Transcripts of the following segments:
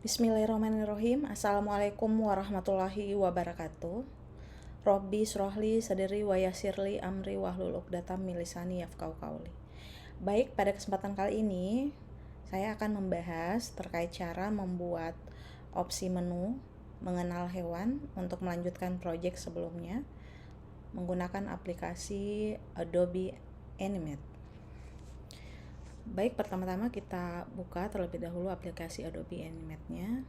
Bismillahirrahmanirrahim. Assalamualaikum warahmatullahi wabarakatuh. Robbi srohli sadri wa yassirli amri wahlul 'uqdatam min lisani yafqahu qauli. Baik, pada kesempatan kali ini saya akan membahas terkait cara membuat opsi menu mengenal hewan untuk melanjutkan proyek sebelumnya menggunakan aplikasi Adobe Animate. Baik, pertama-tama kita buka terlebih dahulu aplikasi Adobe Animate-nya.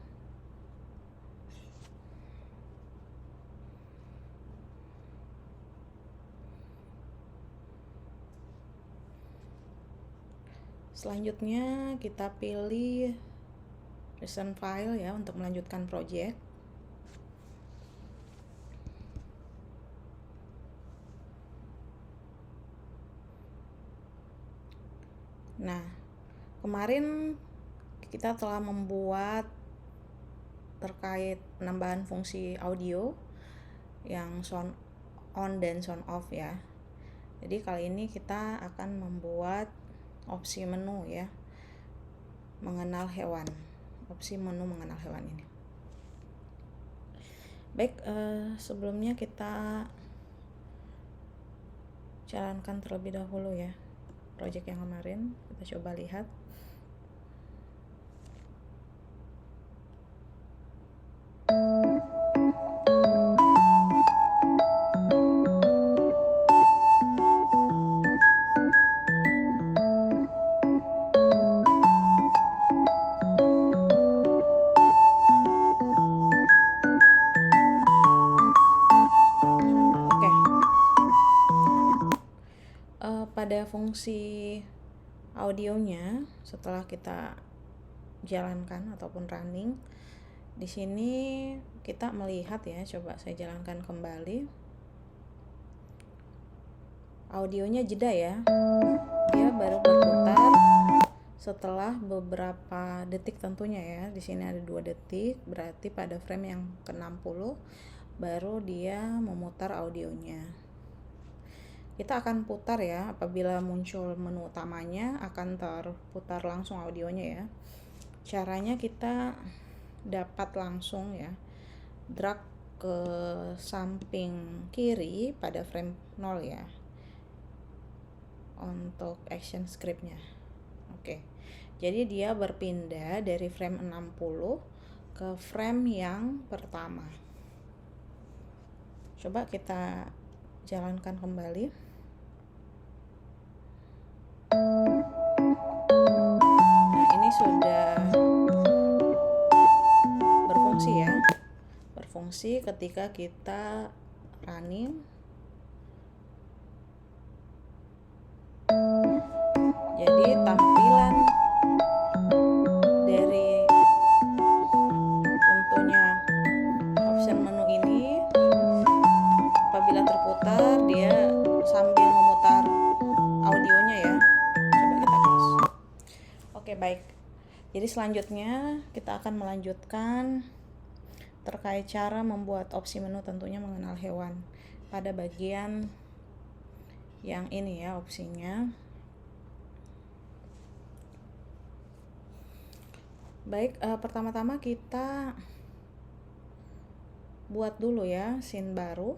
Selanjutnya kita pilih recent file ya untuk melanjutkan project. Nah, kemarin kita telah membuat terkait penambahan fungsi audio yang sound on dan sound off ya. Jadi kali ini kita akan membuat opsi menu ya, mengenal hewan. Opsi menu mengenal hewan ini. Baik, sebelumnya kita jalankan terlebih dahulu ya project yang kemarin. Kita coba lihat. Oke. Pada fungsi audionya setelah kita jalankan ataupun running, di sini kita melihat ya, coba saya jalankan kembali. Audionya jeda ya. Dia baru berputar setelah beberapa detik tentunya ya. Di sini ada 2 detik, berarti pada frame yang ke-60 baru dia memutar audionya. Kita akan putar ya, apabila muncul menu utamanya akan terputar langsung audionya ya. Caranya kita dapat langsung ya drag ke samping kiri pada frame 0 ya untuk action scriptnya. Oke, jadi dia berpindah dari frame 60 ke frame yang pertama. Coba kita jalankan kembali. Nah, ini sudah berfungsi ya. Berfungsi ketika kita running. Jadi tampilan dari tentunya option menu ini apabila terputar dia sambil memutar audionya ya. Coba kita close. Oke, baik. Jadi selanjutnya kita akan melanjutkan terkait cara membuat opsi menu tentunya mengenal hewan pada bagian yang ini ya opsinya. Baik, pertama-tama kita buat dulu ya scene baru.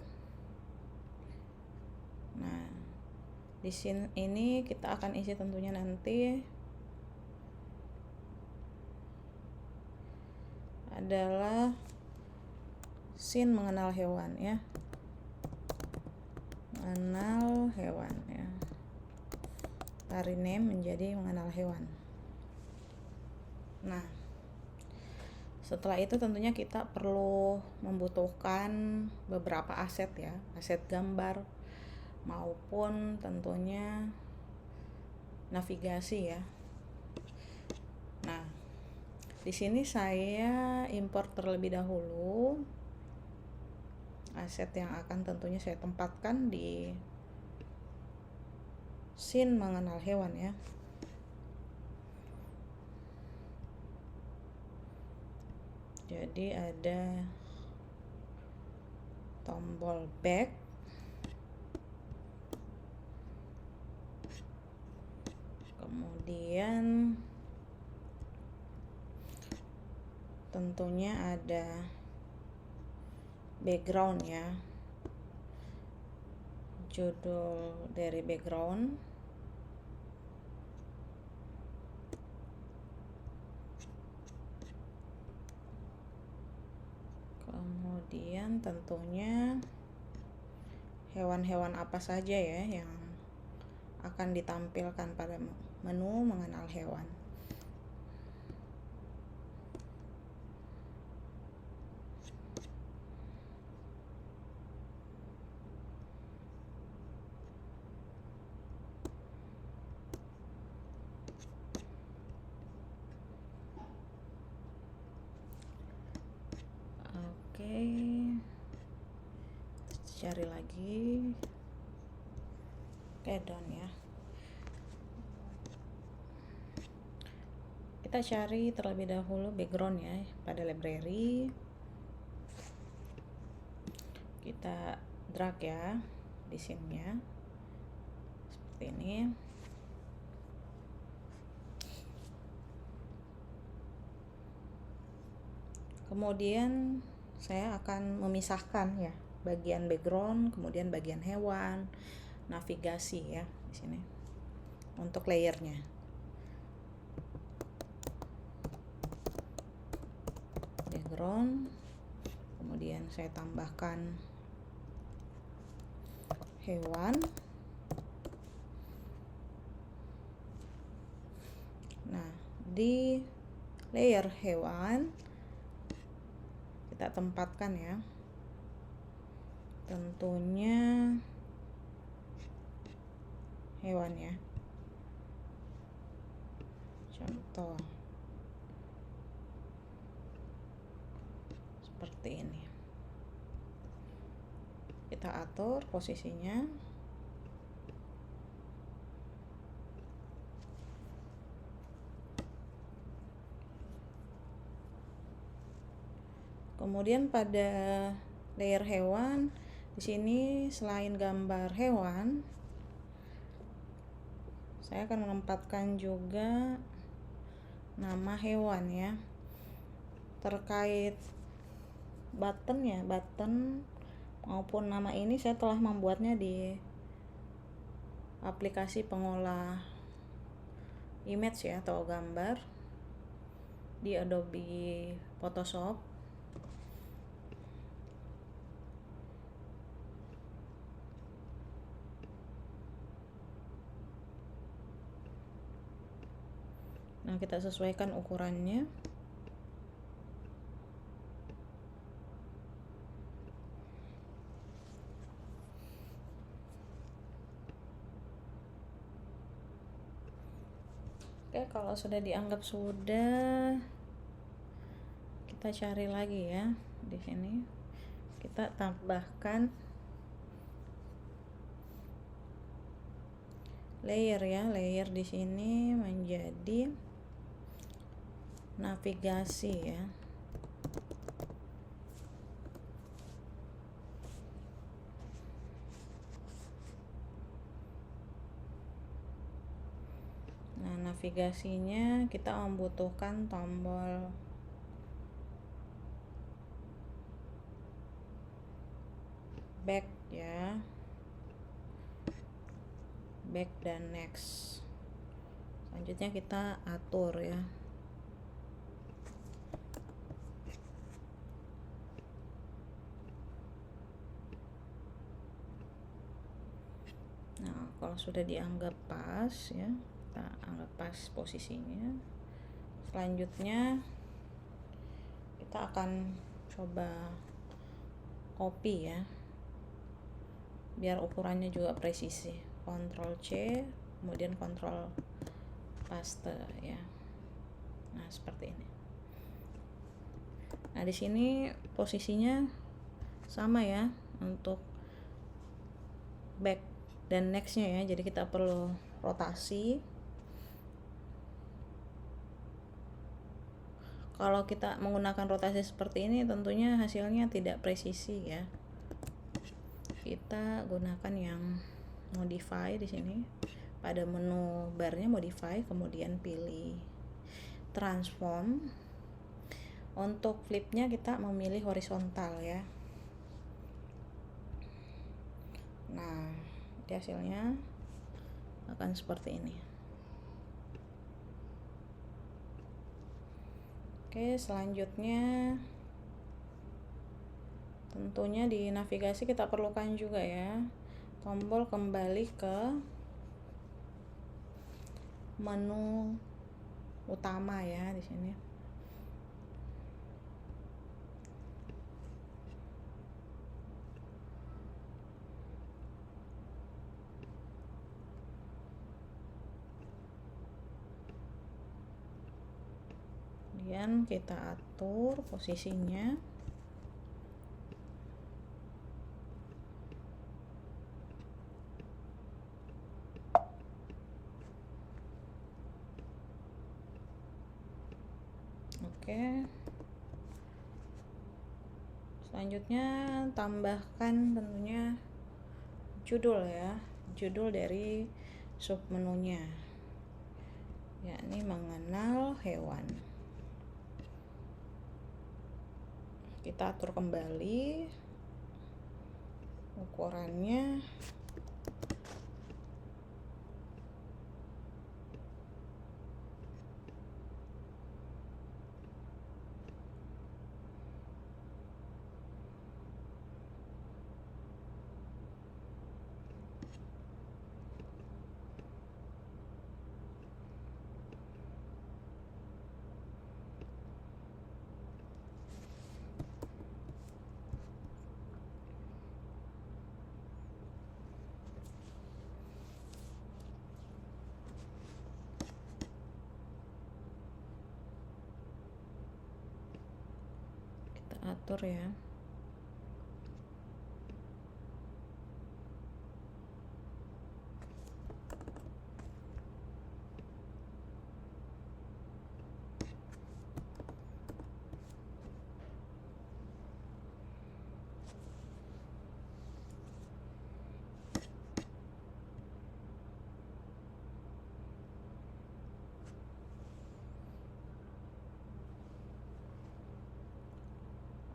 Nah, di scene ini kita akan isi tentunya nanti adalah scene mengenal hewan ya. Mengenal hewan ya. Kita rename menjadi mengenal hewan. Nah, setelah itu tentunya kita perlu membutuhkan beberapa aset ya, aset gambar maupun tentunya navigasi ya. Nah, di sini saya import terlebih dahulu aset yang akan tentunya saya tempatkan di scene mengenal hewan ya. Jadi ada tombol back, kemudian tentunya ada background ya, judul dari background, kemudian tentunya hewan-hewan apa saja ya yang akan ditampilkan pada menu mengenal hewan. Oke, cari lagi. Oke, done ya. Kita cari terlebih dahulu background ya pada library. Kita drag ya di scene-nya seperti ini. Kemudian saya akan memisahkan ya bagian background, kemudian bagian hewan, navigasi ya di sini untuk layernya. Background, kemudian saya tambahkan hewan. Nah, di layer hewan kita tempatkan ya, tentunya hewan ya. Contoh seperti ini. Kita atur posisinya. Kemudian pada layer hewan di sini selain gambar hewan, saya akan menempatkan juga nama hewan ya. Terkait button ya, button maupun nama ini saya telah membuatnya di aplikasi pengolah image ya atau gambar di Adobe Photoshop. Nah, kita sesuaikan ukurannya. Oke, kalau sudah dianggap sudah, kita cari lagi ya. Di sini kita tambahkan layer ya. Layer di sini menjadi navigasi ya. Nah, navigasinya kita membutuhkan tombol back ya, back dan next. Selanjutnya kita atur ya. Nah, kalau sudah dianggap pas ya, kita anggap pas posisinya. Selanjutnya kita akan coba copy ya, biar ukurannya juga presisi. Ctrl C, kemudian Ctrl paste ya. Nah, seperti ini. Nah, di sini posisinya sama ya untuk back dan nextnya ya, jadi kita perlu rotasi. Kalau kita menggunakan rotasi seperti ini tentunya hasilnya tidak presisi ya. Kita gunakan yang modify di sini. Pada menu barnya modify, kemudian pilih transform. Untuk flipnya kita memilih horizontal ya. Nah, hasilnya akan seperti ini. Oke, selanjutnya tentunya di navigasi kita perlukan juga ya tombol kembali ke menu utama ya di sini. Kemudian kita atur posisinya. Oke. Selanjutnya tambahkan tentunya judul ya, judul dari submenunya, yakni mengenal hewan. Kita atur kembali ukurannya. Atur ya.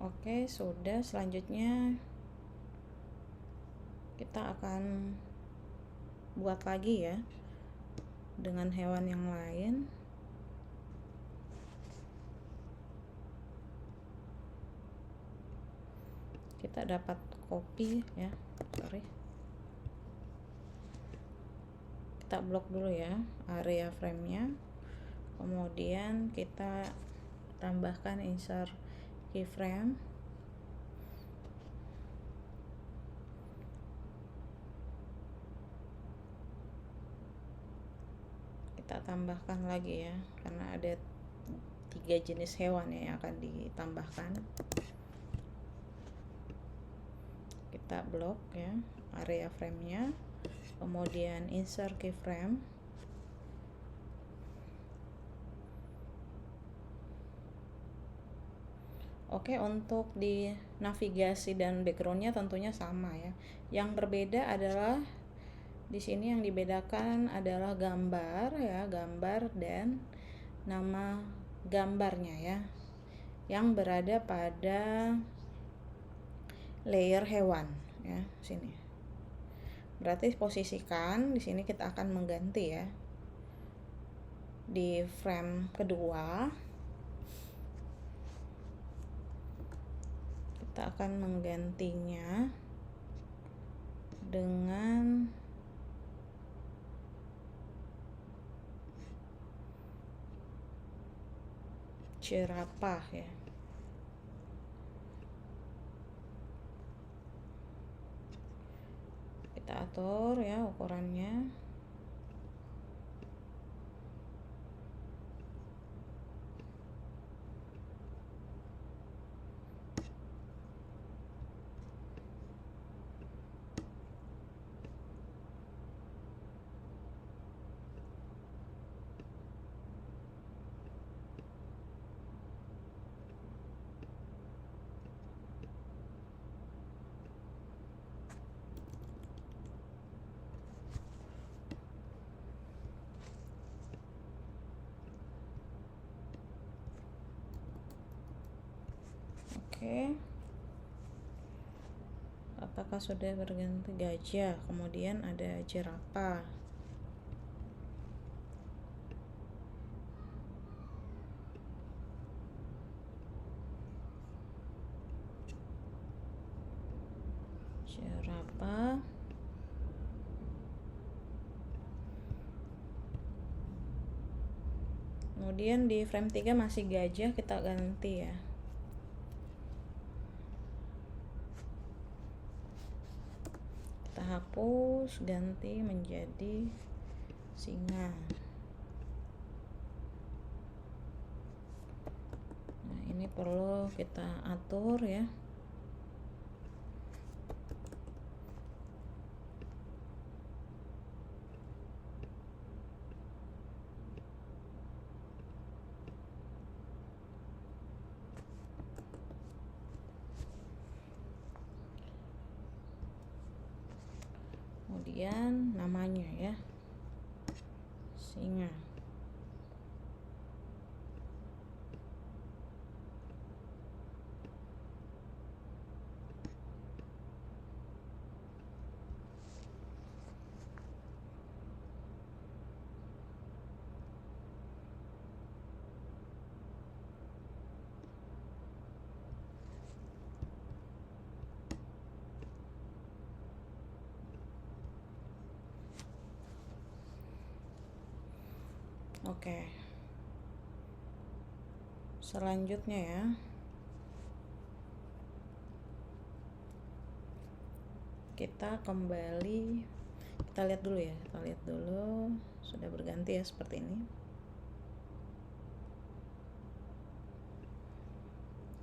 Oke, sudah. Selanjutnya kita akan buat lagi ya dengan hewan yang lain. Kita dapat copy ya, kita blok dulu ya area frame-nya, kemudian kita tambahkan insert keyframe. Kita tambahkan lagi ya, karena ada 3 jenis hewan ya yang akan ditambahkan. Kita blok ya area frame-nya, kemudian insert keyframe. Oke, untuk di navigasi dan backgroundnya tentunya sama ya. Yang berbeda adalah di sini yang dibedakan adalah gambar ya, gambar dan nama gambarnya ya, yang berada pada layer hewan ya sini. Berarti posisikan di sini kita akan mengganti ya di frame kedua. Kita akan menggantinya dengan jerapah ya. Kita atur ya ukurannya. Oke, apakah sudah berganti gajah, kemudian ada jerapah, kemudian di frame 3 masih gajah, kita ganti ya. Kita hapus, ganti menjadi singa. Nah, ini perlu kita atur ya. Kemudian namanya ya, singa. Oke. Selanjutnya ya, kita kembali, kita lihat dulu ya, kita lihat dulu sudah berganti ya seperti ini.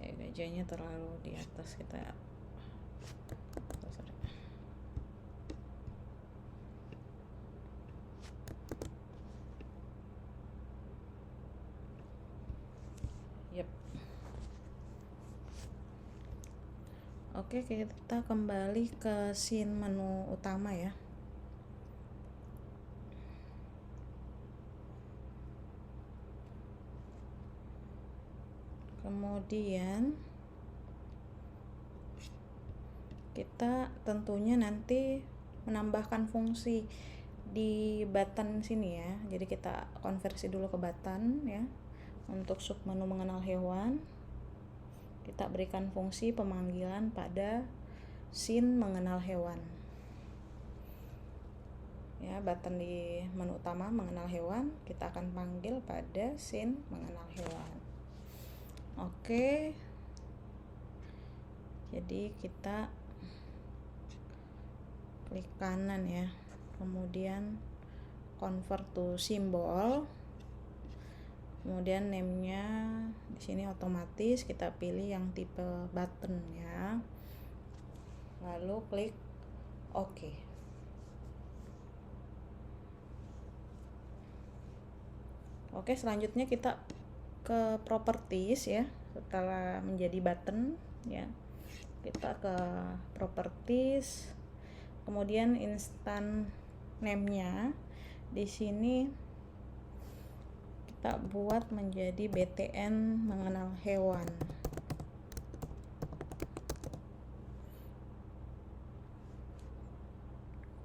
Kayak gajahnya terlalu di atas, kita Oke, kita kembali ke scene menu utama ya. Kemudian kita tentunya nanti menambahkan fungsi di button sini ya. Jadi kita konversi dulu ke button ya. Untuk submenu mengenal hewan, kita berikan fungsi pemanggilan pada scene mengenal hewan. Ya, button di menu utama mengenal hewan, kita akan panggil pada scene mengenal hewan. Oke. Jadi kita klik kanan ya. Kemudian convert to symbol. Kemudian name-nya di sini otomatis kita pilih yang tipe button ya. Lalu klik OK. Oke, selanjutnya kita ke properties ya. Setelah menjadi button ya, kita ke properties. Kemudian instant name-nya di sini kita buat menjadi BTN mengenal hewan.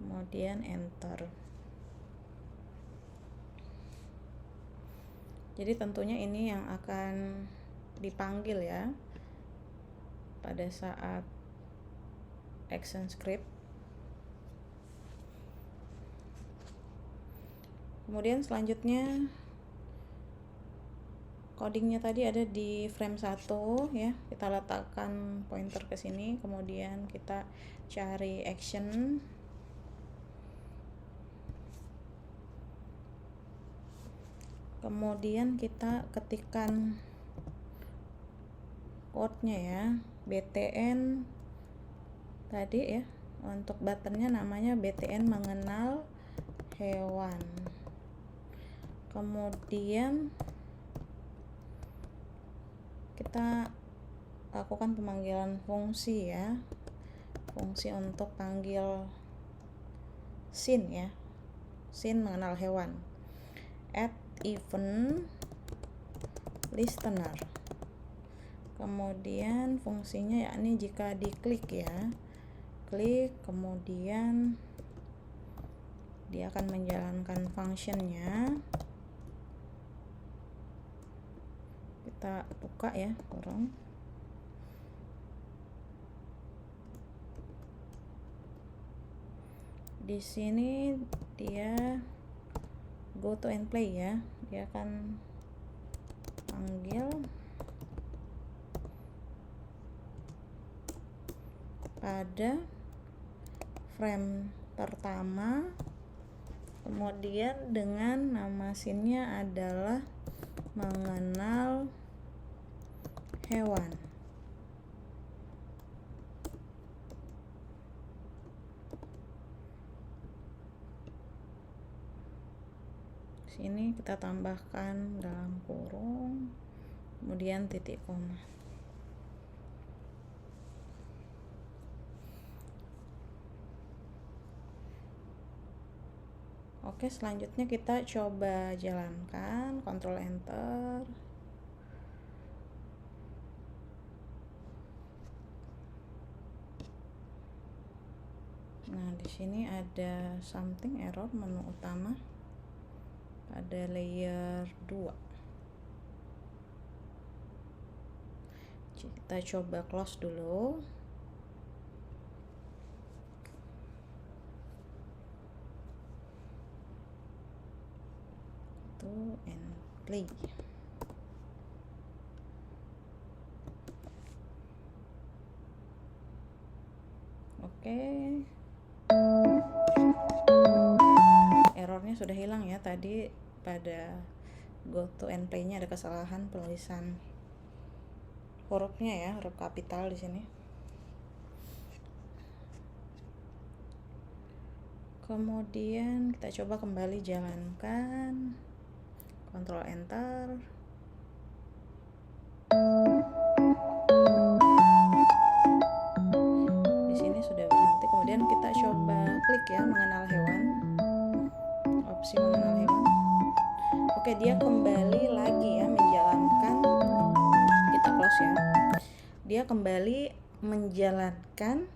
Kemudian enter. Jadi tentunya ini yang akan dipanggil ya pada saat action script. Kemudian selanjutnya codingnya tadi ada di frame 1 ya. Kita letakkan pointer ke sini, kemudian kita cari action. Kemudian kita ketikkan code-nya ya, BTN tadi ya. Untuk buttonnya namanya BTN mengenal hewan. Kemudian kita lakukan pemanggilan fungsi ya, fungsi untuk panggil scene ya, scene mengenal hewan, add event listener. Kemudian fungsinya yakni jika diklik ya, klik, kemudian dia akan menjalankan functionnya. Kita buka ya, kurung. Di sini dia go to and play ya, dia akan panggil pada frame pertama, kemudian dengan nama scene-nya adalah mengenal hewan. Sini kita tambahkan dalam kurung, kemudian titik koma. Oke, selanjutnya kita coba jalankan, Ctrl Enter. Nah, di sini ada something error menu utama pada layer 2. Kita coba close dulu. And play. Oke. Errornya sudah hilang ya, tadi pada go to and play-nya ada kesalahan penulisan hurufnya ya, huruf kapital di sini. Kemudian kita coba kembali jalankan, Ctrl Enter. Di sini sudah berhenti. Kemudian kita coba klik ya, mengenal hewan. Opsi mengenal hewan. Oke, dia kembali lagi ya menjalankan. Kita close ya. Dia kembali menjalankan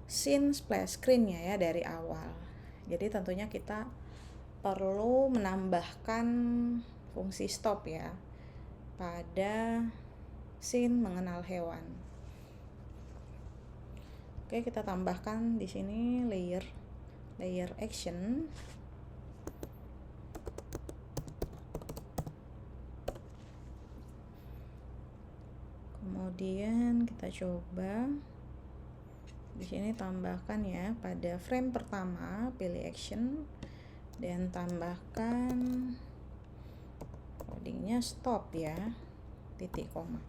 scene splash screen-nya ya dari awal. Jadi tentunya kita perlu menambahkan fungsi stop ya pada scene mengenal hewan. Oke, kita tambahkan di sini layer action. Kemudian kita coba di sini tambahkan ya pada frame pertama, pilih action dan tambahkan codingnya stop ya, titik koma.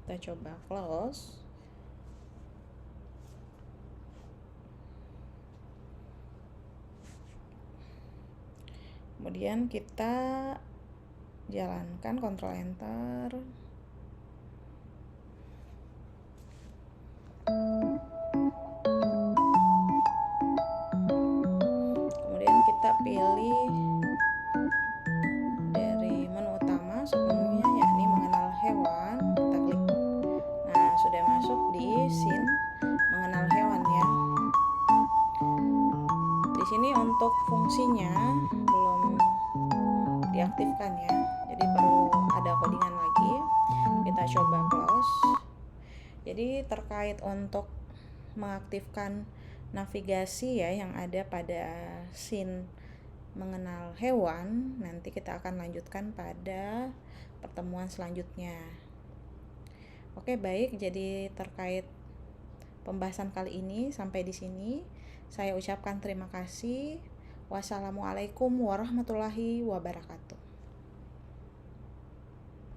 Kita coba close. Kemudian kita jalankan, Ctrl Enter. Kemudian kita pilih dari menu utama sebelumnya yakni mengenal hewan, kita klik. Nah, sudah masuk di scene mengenal hewan ya. Di sini untuk fungsinya belum diaktifkan ya, jadi perlu ada codingan lagi. Kita coba close. Jadi terkait untuk mengaktifkan navigasi ya yang ada pada scene mengenal hewan, nanti kita akan lanjutkan pada pertemuan selanjutnya. Oke, baik, jadi terkait pembahasan kali ini sampai di sini saya ucapkan terima kasih. Wassalamualaikum warahmatullahi wabarakatuh.